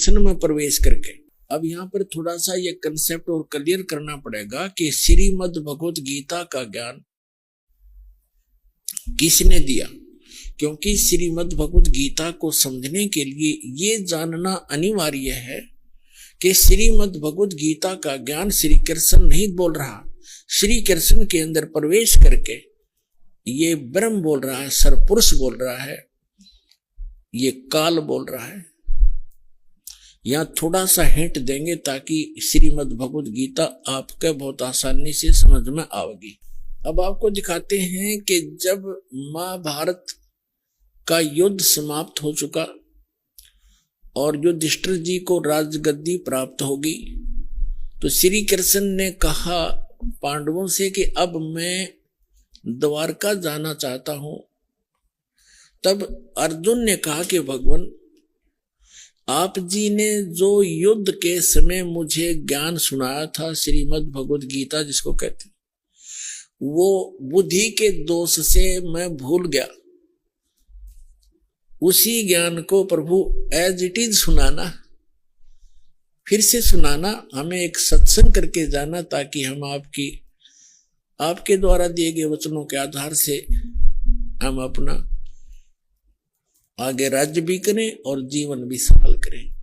दर्शन में प्रवेश करके। अब यहाँ पर थोड़ा सा ये कंसेप्ट और क्लियर करना पड़ेगा कि श्रीमद् भगवत गीता का ज्ञान किसने दिया, क्योंकि श्रीमद् भगवत गीता को समझने के लिए ये जानना अनिवार्य है कि श्रीमद् भगवत गीता का ज्ञान श्री कृष्ण नहीं बोल रहा, श्री कृष्ण के अंदर प्रवेश करके ये ब्रह्म बोल रहा है, सरपुरुष बोल रहा है, ये काल बोल रहा है। यहां थोड़ा सा हिंट देंगे ताकि श्रीमद् भगवत गीता आपके बहुत आसानी से समझ में आएगी। अब आपको दिखाते हैं कि जब महाभारत का युद्ध समाप्त हो चुका और युधिष्ठिर जी को राजगद्दी प्राप्त होगी, तो श्री कृष्ण ने कहा पांडवों से कि अब मैं द्वारका जाना चाहता हूं। तब अर्जुन ने कहा कि भगवान, आप जी ने जो युद्ध के समय मुझे ज्ञान सुनाया था, श्रीमद् भगवत गीता जिसको कहते हैं, वो बुद्धि के दोष से मैं भूल गया। उसी ज्ञान को प्रभु एज इट इज सुनाना, फिर से सुनाना, हमें एक सत्संग करके जाना ताकि हम आपके द्वारा दिए गए वचनों के आधार से हम अपना आगे राज्य भी करें और जीवन भी सफल करें।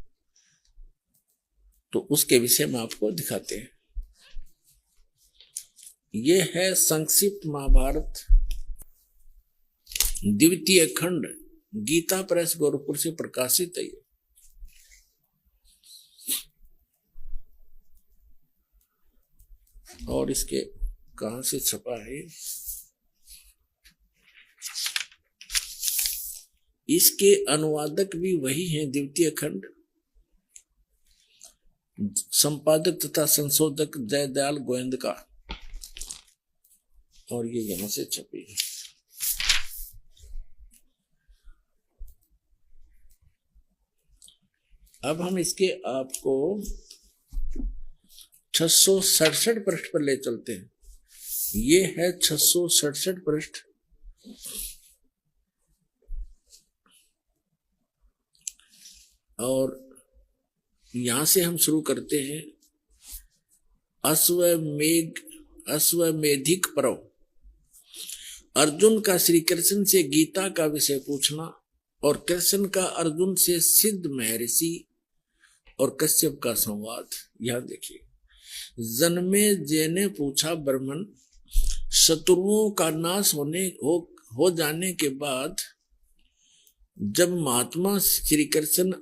तो उसके विषय में आपको दिखाते हैं। ये है संक्षिप्त महाभारत द्वितीय खंड, गीता प्रेस गोरखपुर से प्रकाशित है। और इसके कहां से छपा है, इसके अनुवादक भी वही हैं, द्वितीय खंड, संपादक तथा संशोधक जयदयाल गोविंद का, और ये यहां से छपी है। अब हम इसके आपको 667 पृष्ठ पर ले चलते हैं। ये है 667 पृष्ठ। और यहां से हम शुरू करते हैं। अश्वमेधिक पर्व, अर्जुन का श्री कृष्ण से गीता का विषय पूछना और कृष्ण का अर्जुन से सिद्ध महर्षि और कश्यप का संवाद। यहां देखिए, जन्मे जय ने पूछा, ब्राह्मण, शत्रुओं का नाश हो जाने के बाद जब महात्मा श्री कृष्ण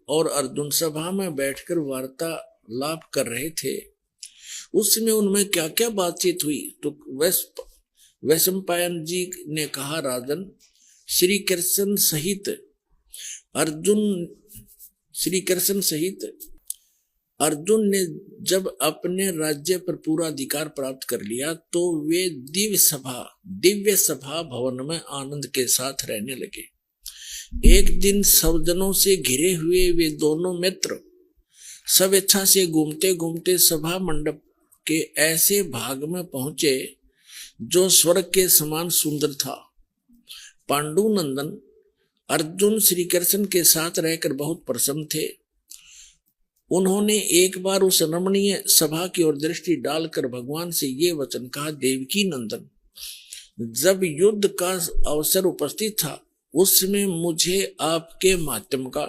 और अर्जुन सभा में बैठकर वार्तालाप कर रहे थे, उस समय उनमें क्या क्या बातचीत हुई? तो वैशंपायन जी ने कहा, राजन, श्री कृष्ण सहित अर्जुन ने जब अपने राज्य पर पूरा अधिकार प्राप्त कर लिया तो वे दिव्य सभा भवन में आनंद के साथ रहने लगे। एक दिन सज्जनों से घिरे हुए वे दोनों मित्र स्वेच्छा से घूमते घूमते सभा मंडप के ऐसे भाग में पहुंचे जो स्वर्ग के समान सुंदर था। पांडुनंदन अर्जुन श्री कृष्ण के साथ रहकर बहुत प्रसन्न थे। उन्होंने एक बार उस रमणीय सभा की ओर दृष्टि डालकर भगवान से ये वचन कहा, देवकी नंदन, जब युद्ध का अवसर उपस्थित था उसमें मुझे आपके माध्यम का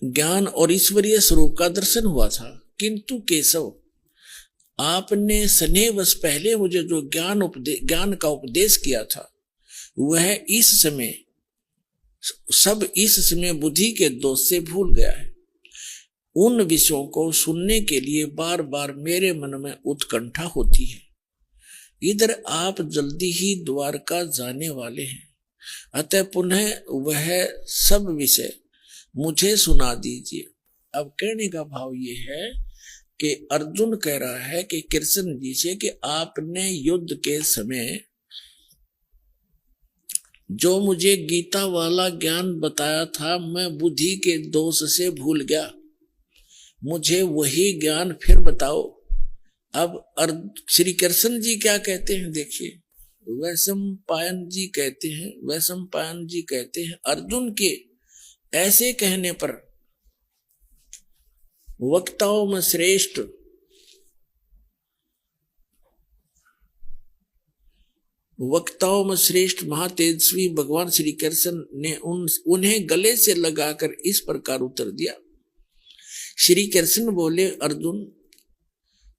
ज्ञान और ईश्वरीय स्वरूप का दर्शन हुआ था, किंतु केशव, आपने स्नेहवश पहले मुझे जो ज्ञान का उपदेश किया था वह इस समय बुद्धि के दोष से भूल गया है। उन विषयों को सुनने के लिए बार बार मेरे मन में उत्कंठा होती है। इधर आप जल्दी ही द्वारका जाने वाले हैं, अतः पुनः वह सब विषय मुझे सुना दीजिए। अब कहने का भाव ये है कि अर्जुन कह रहा है कि कृष्ण जी से कि आपने युद्ध के समय जो मुझे गीता वाला ज्ञान बताया था, मैं बुद्धि के दोष से भूल गया, मुझे वही ज्ञान फिर बताओ। अब श्री कृष्ण जी क्या कहते हैं, देखिए, वैशंपायन जी कहते हैं अर्जुन के ऐसे कहने पर वक्ताओं में श्रेष्ठ महातेजस्वी भगवान श्री कृष्ण ने उन्हें गले से लगाकर इस प्रकार उत्तर दिया। श्री कृष्ण बोले, अर्जुन,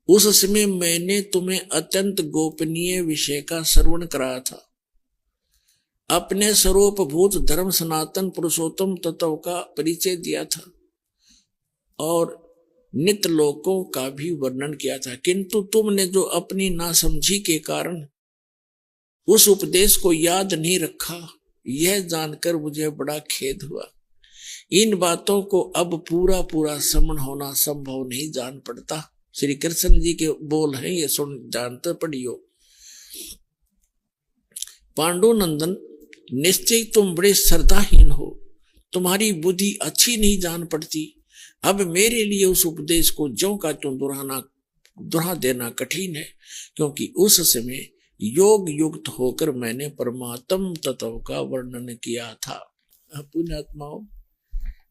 उस समय मैंने तुम्हें अत्यंत गोपनीय विषय का श्रवण कराया था, अपने स्वरूप भूत धर्म सनातन पुरुषोत्तम तत्व का परिचय दिया था और नित्य लोकों का भी वर्णन किया था, किंतु तुमने जो अपनी नासमझी के कारण उस उपदेश को याद नहीं रखा, यह जानकर मुझे बड़ा खेद हुआ। इन बातों को अब पूरा पूरा समझ होना संभव नहीं जान पड़ता। श्री कृष्ण जी के बोल हैं, ये सुन जानते पढ़ियो। पांडुनंदन, निश्चय तुम बड़े श्रद्धाहीन हो, तुम्हारी बुद्धि अच्छी नहीं जान पड़ती। अब मेरे लिए उस उपदेश को ज्यों का त्यों दोहरा देना कठिन है, क्योंकि उस समय योग युक्त होकर मैंने परमात्म तत्व का वर्णन किया था। पुण्यात्माओं,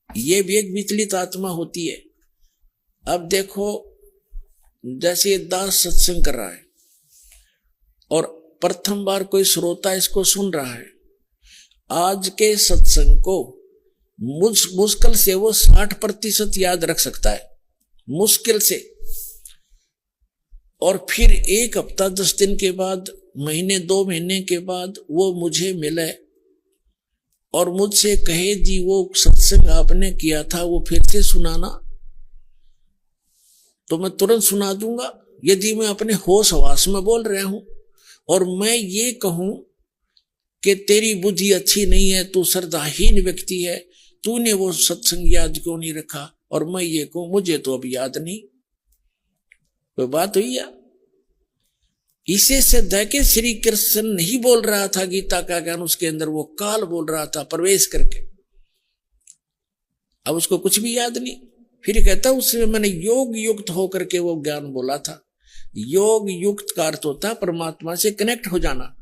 ये भी एक विचलित आत्मा होती है। अब देखो, जैसे दास सत्संग कर रहा है और प्रथम बार कोई श्रोता इसको सुन रहा है, आज के सत्संग को मुश्किल से वो 60% याद रख सकता है, मुश्किल से। और फिर 1 हफ्ता 10 दिन के बाद, महीने 2 महीने के बाद वो मुझे मिले और मुझसे कहे, जी वो सत्संग आपने किया था वो फिर से सुनाना, तो मैं तुरंत सुना दूंगा। यदि मैं अपने होश हवास में बोल रहा हूं और मैं ये कहूं कि तेरी बुद्धि अच्छी नहीं है, तू श्रद्धाहीन व्यक्ति है, तूने वो सत्संग याद क्यों नहीं रखा, और मैं ये कहूं मुझे तो अब याद नहीं, कोई बात हुई या? इसे सिद्ध है कि श्री कृष्ण नहीं बोल रहा था गीता का ज्ञान, उसके अंदर वो काल बोल रहा था प्रवेश करके। अब उसको कुछ भी याद नहीं। फिर कहता उसमें मैंने योग युक्त होकर के वो ज्ञान बोला था। योग युक्त का अर्थ होता है परमात्मा से कनेक्ट हो जाना।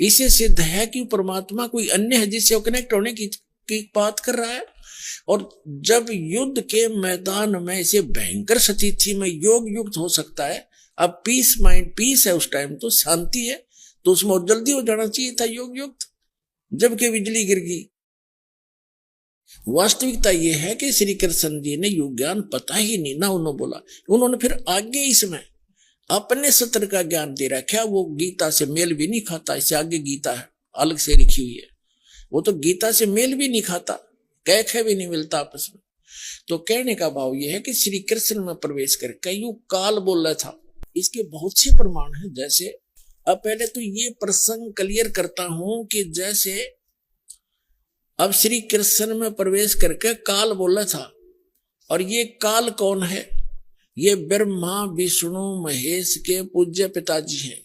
इसे सिद्ध है कि परमात्मा कोई अन्य है जिससे वो कनेक्ट होने की बात कर रहा है। और जब युद्ध के मैदान में इसे भयंकर स्थिति में योग युक्त हो सकता है, अब पीस माइंड पीस है, उस टाइम तो शांति है, तो उसमें और जल्दी हो जाना चाहिए था योग युक्त, जबकि बिजली गिर गई। वास्तविकता यह है कि श्री कृष्ण जी ने योग ज्ञान पता ही नहीं ना उन्होंने बोला। उन्होंने फिर आगे इसमें अपने सत्र का ज्ञान दे रखा, वो गीता से मेल भी नहीं खाता। इससे आगे गीता है अलग से लिखी हुई है, वो तो गीता से मेल भी नहीं खाता, कैखे भी नहीं मिलता आपस में। तो कहने का भाव यह है कि श्री कृष्ण में प्रवेश करके यूं काल बोल रहा था। इसके बहुत से प्रमाण हैं। जैसे अब पहले तो ये प्रसंग क्लियर करता हूं कि जैसे अब श्री कृष्ण में प्रवेश करके काल बोला था, और ये काल कौन है? ये ब्रह्मा विष्णु महेश के पूज्य पिताजी हैं।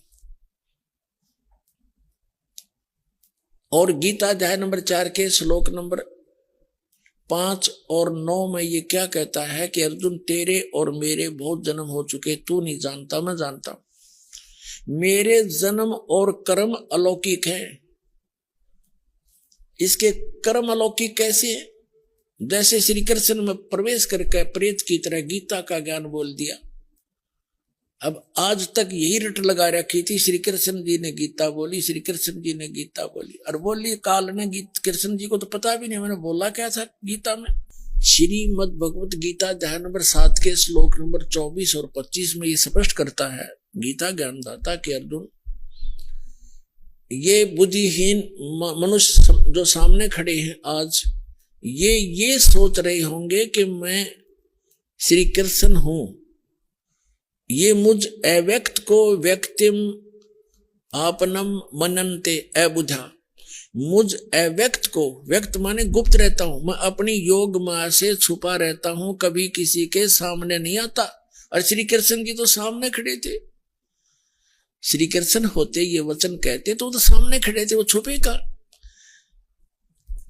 और गीता अध्याय नंबर 4 के श्लोक नंबर 5 और 9 में ये क्या कहता है कि अर्जुन, तेरे और मेरे बहुत जन्म हो चुके, तू नहीं जानता, मैं जानता हूं। मेरे जन्म और कर्म अलौकिक हैं। इसके कर्म अलौकिक कैसे है? जैसे श्री कृष्ण में प्रवेश करके प्रेत की तरह गीता का ज्ञान बोल दिया। अब आज तक यही रट लगा रखी थी, श्री कृष्ण जी ने गीता बोली, श्री कृष्ण जी ने गीता बोली, और बोली काल ने कृष्ण जी को तो पता भी नहीं मैंने बोला क्या था गीता में। श्रीमद् भगवत गीता अध्याय नंबर 7 के श्लोक नंबर 24 और 25 में ये स्पष्ट करता है गीता ज्ञानदाता कि अर्जुन, ये बुद्धिहीन मनुष्य जो सामने खड़े हैं आज, ये सोच रहे होंगे कि मैं श्री कृष्ण हूं। ये मुझ अव्यक्त को व्यक्तिम आपनम मनन्ते अबुझा। मुझ अव्यक्त को, व्यक्त माने गुप्त रहता हूं, मैं अपनी योग माया से छुपा रहता हूं, कभी किसी के सामने नहीं आता। और श्री कृष्ण जी तो सामने खड़े थे। श्री कृष्ण होते ये वचन कहते तो सामने खड़े थे, वो छुपे का।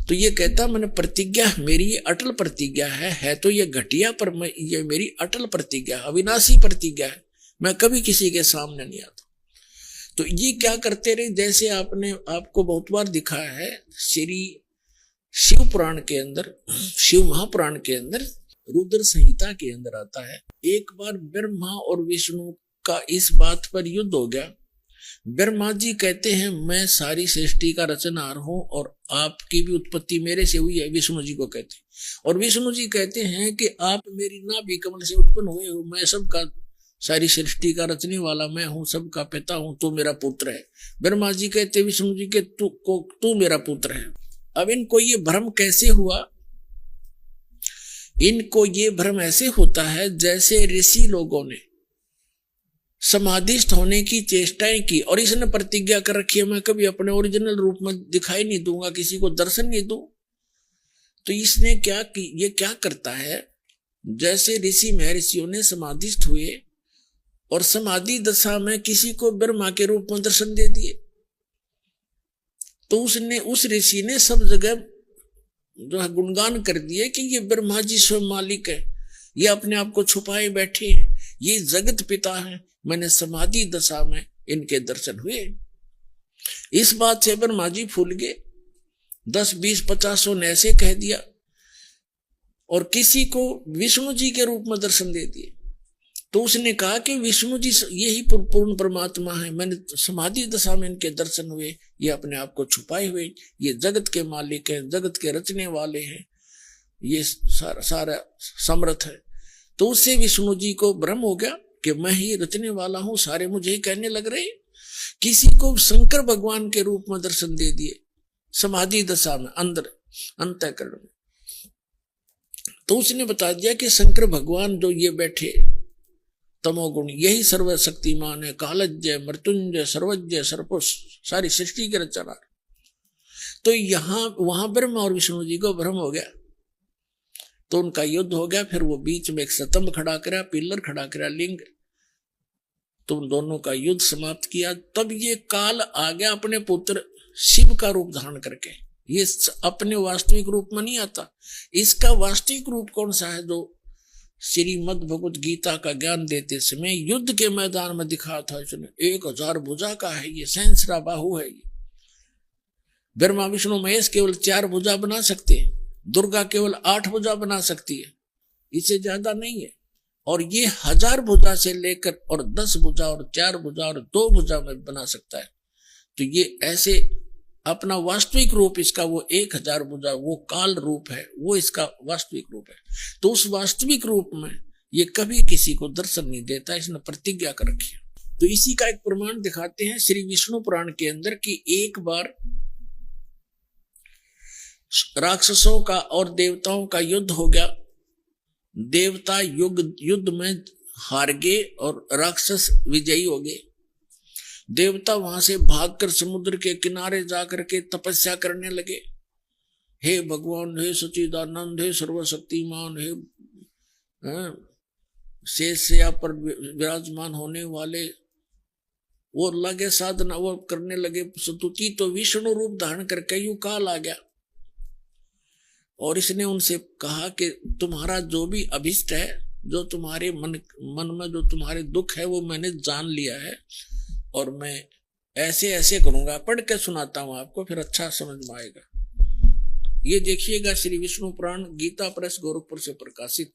तो ये कहता मैंने प्रतिज्ञा, मेरी ये अटल प्रतिज्ञा है तो ये घटिया, पर मैं ये मेरी अटल प्रतिज्ञा, अविनाशी प्रतिज्ञा है, मैं कभी किसी के सामने नहीं आता। तो ये क्या करते रहे, जैसे आपने आपको बहुत बार दिखाया है, श्री शिव पुराण के अंदर, शिव महापुराण के अंदर, रुद्र संहिता के अंदर आता है। एक बार ब्रह्मा और विष्णु का इस बात पर युद्ध हो गया। ब्रह्मा जी कहते हैं मैं सारी सृष्टि का रचनहार हूं और आपकी भी उत्पत्ति मेरे से हुई है, विष्णु जी को कहते हैं। और विष्णु जी कहते हैं कि आप मेरी नाभि कमल से उत्पन्न हुए हो, मैं सबका, सारी सृष्टि का रचने वाला मैं हूं, सबका पिता हूं, तू मेरा पुत्र है। ब्रह्मा जी कहते विष्णु जी के तू मेरा पुत्र है। अब इनको ये भ्रम कैसे हुआ? इनको ये भ्रम ऐसे होता है जैसे ऋषि लोगों ने समाधिस्थ होने की चेष्टाएं की और इसने प्रतिज्ञा कर रखी है मैं कभी अपने ओरिजिनल रूप में दिखाई नहीं दूंगा, किसी को दर्शन नहीं दूं। तो इसने क्या की, ये क्या करता है, जैसे ऋषि महर्षियों ने समाधिस्थ हुए और समाधि दशा में किसी को ब्रह्मा के रूप में दर्शन दे दिए, तो उसने, उस ऋषि ने सब जगह जो है गुणगान कर दिए कि ये ब्रह्मा जी स्वयं मालिक है, ये अपने आप को छुपाए बैठे हैं, ये जगत पिता है, मैंने समाधि दशा में इनके दर्शन हुए। इस बात से ब्रह्मा जी फूल गए, 10, 20, 50 ने ऐसे कह दिया और किसी को विष्णु जी के रूप में दर्शन दे दिए। तो उसने कहा कि विष्णु जी यही पूर्ण परमात्मा है, मैंने समाधि दशा में इनके दर्शन हुए, ये अपने आप को छुपाए हुए, ये जगत के मालिक हैं, जगत के रचने वाले हैं, ये सारा समर्थ है। तो उससे विष्णु जी को भ्रम हो गया कि मैं ही रचने वाला हूं, सारे मुझे ही कहने लग रहे। किसी को शंकर भगवान के रूप में दर्शन दे दिए समाधि दशा में, अंदर अंतःकरण में। तो उसने बता दिया कि शंकर भगवान जो ये बैठे तमोगुण, यही सर्वशक्तिमान है, कालज्ञ, मृत्युंजय, सर्वज्ञ, सर्वपुष, सारी सृष्टि के रचना। तो वहां ब्रह्मा और विष्णु जी को भ्रम हो गया, तो उनका युद्ध हो गया। फिर वो बीच में एक स्तंभ खड़ा करा, पिलर खड़ा करा, लिंग, तो उन दोनों का युद्ध समाप्त किया। तब ये काल आ गया अपने पुत्र शिव का रूप धारण करके। ये अपने वास्तविक रूप में नहीं आता। इसका वास्तविक रूप कौन सा है? जो श्रीमद् भगवत गीता का ज्ञान देते समय युद्ध के मैदान में दिखा था इसने, 1000 भुजा का है, ये सहस्रा बाहु है। ये ब्रह्मा विष्णु महेश केवल 4 भुजा बना सकते हैं, दुर्गा केवल 8 भुजा बना सकती है, इससे ज्यादा नहीं है। और ये 1000 भुजा से लेकर और 10 भुजा और 4 भुजा और 2 भुजा में बना सकता है। तो ये ऐसे अपना वास्तविक रूप इसका वो 1000 भुजा, वो काल रूप है, वो इसका वास्तविक रूप है। तो उस वास्तविक रूप में ये कभी किसी को दर्शन नहीं देता, इसने प्रतिज्ञा कर रखी है। तो इसी का एक प्रमाण दिखाते हैं श्री विष्णु पुराण के अंदर कि एक बार राक्षसों का और देवताओं का युद्ध हो गया। देवता युद्ध में हार गए और राक्षस विजयी हो गए। देवता वहां से भागकर समुद्र के किनारे जाकर के तपस्या करने लगे। हे भगवान, हे सच्चिदानंद, हे सर्वशक्तिमान, हे शेषया पर विराजमान होने वाले, वो लगे साधना, वो करने लगे स्तुति। तो विष्णु रूप धारण करके यू काल आ गया और इसने उनसे कहा कि तुम्हारा जो भी अभिष्ट है, जो तुम्हारे मन में जो तुम्हारे दुख है, वो मैंने जान लिया है और मैं ऐसे ऐसे करूंगा। पढ़ के सुनाता हूं आपको, फिर अच्छा समझ में आएगा। ये देखिएगा श्री विष्णु पुराण, गीता प्रेस, गोरखपुर से प्रकाशित।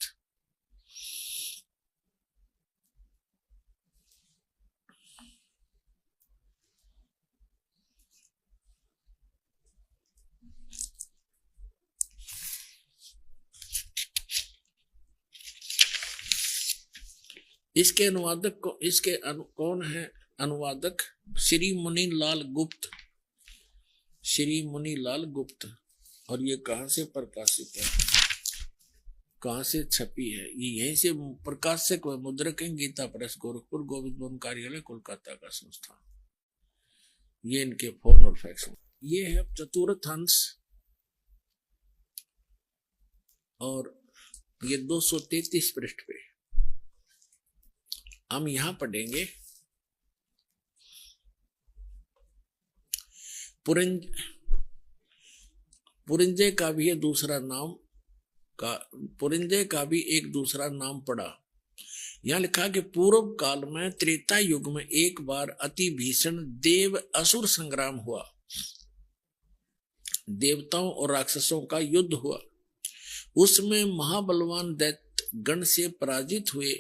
इसके अनुवादक को, कौन है अनुवादक? श्री मुनीलाल गुप्त, श्री मुनीलाल गुप्त। और ये कहां से प्रकाशित है, कहां से छपी है? ये यहीं से प्रकाशक व मुद्रक है, गीता प्रेस, गोरखपुर, गोविंद भवन कार्यालय, कोलकाता का संस्थान। ये इनके फोन और फैक्स। ये है चतुर्थ अंश और ये 233 पृष्ठ पे हम यहां पढ़ेंगे। पुरिंजय का भी ये दूसरा नाम का, पुरिंजय का भी एक दूसरा नाम पड़ा। यहां लिखा कि पूर्व काल में त्रेता युग में एक बार अति भीषण देव असुर संग्राम हुआ। देवताओं और राक्षसों का युद्ध हुआ। उसमें महाबलवान दैत्य गण से पराजित हुए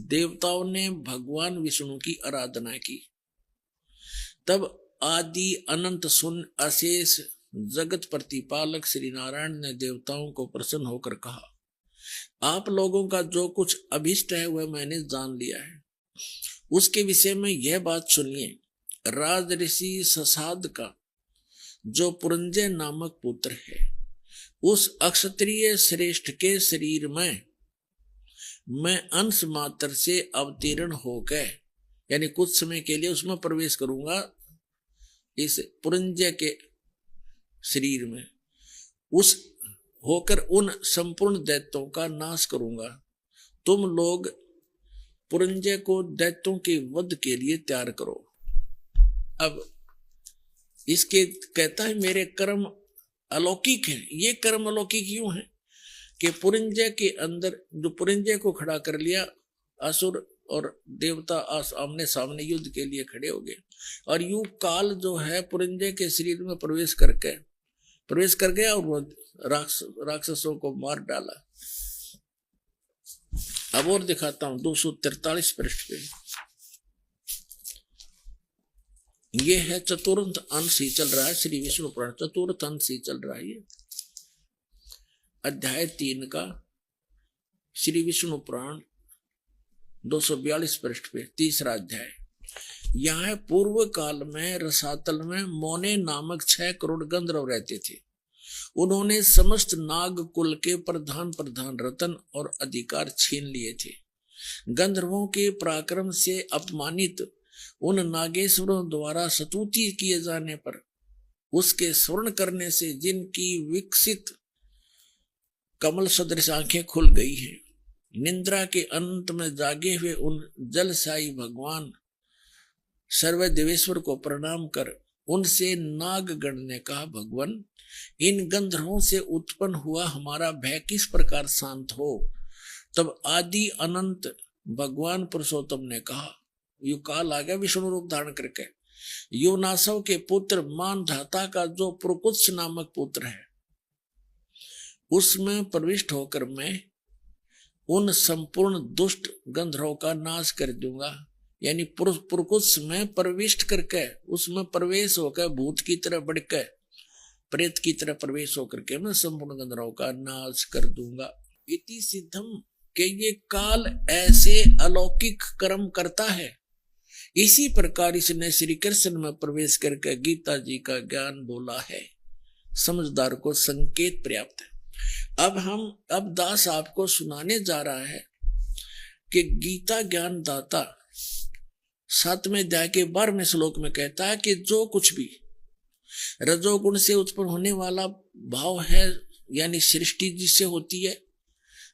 देवताओं ने भगवान विष्णु की आराधना की। तब आदि अनंत शून्य अशेष जगत प्रतिपालक श्री नारायण ने देवताओं को प्रसन्न होकर कहा, आप लोगों का जो कुछ अभिष्ट है वह मैंने जान लिया है। उसके विषय में यह बात सुनिए। राज ऋषि ससाद का जो पुरंजय नामक पुत्र है, उस अक्षत्रिय श्रेष्ठ के शरीर में मैं अंश मात्र से अवतीर्ण हो गए, यानी कुछ समय के लिए उसमें प्रवेश करूंगा, इस पुरंजय के शरीर में उस होकर उन संपूर्ण दैत्यों का नाश करूंगा। तुम लोग पुरंजय को दैत्यों के वध के लिए तैयार करो। अब इसके कहता है मेरे कर्म अलौकिक हैं। ये कर्म अलौकिक क्यों है कि पुरंजय के अंदर जो पुरंजय को खड़ा कर लिया, असुर और देवता आमने सामने युद्ध के लिए खड़े हो गए, और यूं काल जो है पुरंजय के शरीर में प्रवेश कर गया और वो राक्षसों को मार डाला। अब और दिखाता हूं 243 पृष्ठ पे। ये है चतुर्थ अंश ही चल रहा है, श्री विष्णु पुराण चतुर्थ अंश ही चल रहा है। ये अध्याय 3 का श्री विष्णु पुराण 242 पृष्ठ पे तीसरा अध्याय। यहाँ पूर्व काल में रसातल में मोने नामक 6 करोड़ गंधर्व रहते थे। उन्होंने समस्त नाग कुल के प्रधान रतन और अधिकार छीन लिए थे। गंधर्वों के पराक्रम से अपमानित उन नागेश्वरों द्वारा स्तुति किए जाने पर उसके स्वर्ण करने से जिनकी विकसित कमल सदृश आंखें खुल गई हैं, निंद्रा के अंत में जागे हुए उन जलसाई भगवान सर्वदेवेश्वर को प्रणाम कर उनसे नागगण ने कहा, भगवान इन गंधर्वों से उत्पन्न हुआ हमारा भय किस प्रकार शांत हो। तब आदि अनंत भगवान पुरुषोत्तम ने कहा, यु काल आ गया विष्णु रूप धारण करके, योनासव के पुत्र मान धाता का जो प्रकुत्स नामक पुत्र है, उसमें प्रविष्ट होकर मैं उन संपूर्ण दुष्ट गंधर्वों का नाश कर दूंगा। यानी पुरकुत्स में प्रविष्ट करके उसमें प्रवेश होकर भूत की तरह बढ़कर प्रेत की तरह प्रवेश होकर के मैं संपूर्ण गंधर्वों का नाश कर दूंगा। इति सिद्धम के ये काल ऐसे अलौकिक कर्म करता है। इसी प्रकार इसने श्री कृष्ण में प्रवेश करके गीता जी का ज्ञान बोला है। समझदार को संकेत पर्याप्त है। अब दास आपको सुनाने जा रहा है कि गीता ज्ञान दाता 7वें अध्याय के 12वें श्लोक में कहता है कि जो कुछ भी रजोगुण से उत्पन्न होने वाला भाव है, यानी सृष्टि जिससे होती है,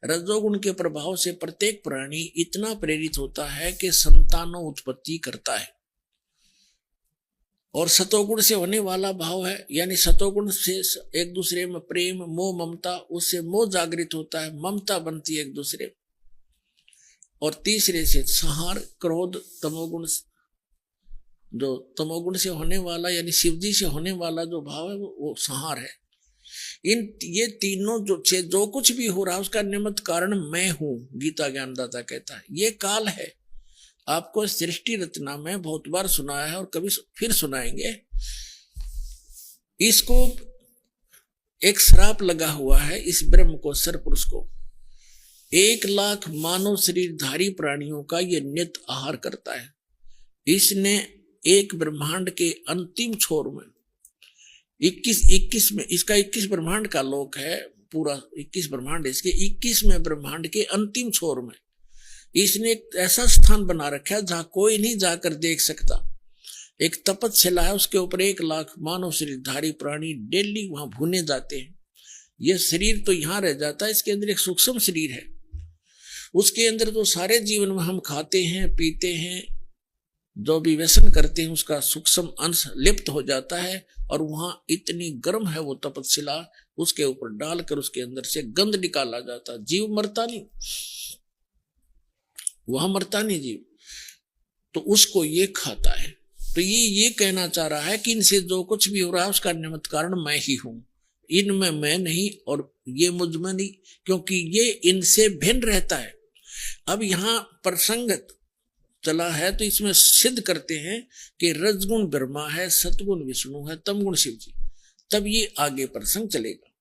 रजोगुण के प्रभाव से प्रत्येक प्राणी इतना प्रेरित होता है कि संतानों उत्पत्ति करता है। और सतोगुण से होने वाला भाव है, यानी सतोगुण से एक दूसरे में प्रेम मोह ममता, उससे मोह जागृत होता है, ममता बनती है एक दूसरे। और तीसरे से संहार क्रोध तमोगुण, जो तमोगुण से होने वाला यानी शिवजी से होने वाला जो भाव है वो संहार है। ये तीनों जो कुछ भी हो रहा है उसका निमित्त कारण मैं हूं, गीता ज्ञानदाता कहता है। ये काल है। आपको सृष्टि रचना में बहुत बार सुनाया है और कभी फिर सुनाएंगे। इसको एक श्राप लगा हुआ है इस ब्रह्म को, सरपुरुष को। 1,00,000 मानव शरीरधारी प्राणियों का ये नित्य आहार करता है। इसने एक ब्रह्मांड के अंतिम छोर में 21 में, इसका 21 ब्रह्मांड का लोक है, पूरा 21 ब्रह्मांड, इसके 21वें ब्रह्मांड के अंतिम छोर में इसने एक ऐसा स्थान बना रखा है जहां कोई नहीं जाकर देख सकता। एक तपस्या है, उसके ऊपर 1,00,000 मानव शरीरधारी प्राणी डेली वहां भुने जाते हैं। यह शरीर तो यहां रह जाता है, इसके अंदर एक सूक्ष्म शरीर है। उसके अंदर तो सारे जीवन में हम खाते हैं पीते हैं, जो भी व्यसन करते हैं, उसका सूक्ष्म अंश लिप्त हो जाता है। और वहां इतनी गर्म है वो तपस्या, उसके ऊपर डालकर उसके अंदर से गंध निकाला जाता है। जीव मरता नहीं, वहां मरता नहीं जीव, तो उसको ये खाता है। तो ये कहना चाह रहा है कि इनसे जो कुछ भी हो रहा है उसका निमित्त कारण मैं ही हूं, इनमें मैं नहीं और ये मुझ में नहीं, क्योंकि ये इनसे भिन्न रहता है। अब यहाँ प्रसंग चला है तो इसमें सिद्ध करते हैं कि रजगुण ब्रह्मा है, सतगुण विष्णु है, तमगुण शिव जी, तब ये आगे प्रसंग चलेगा।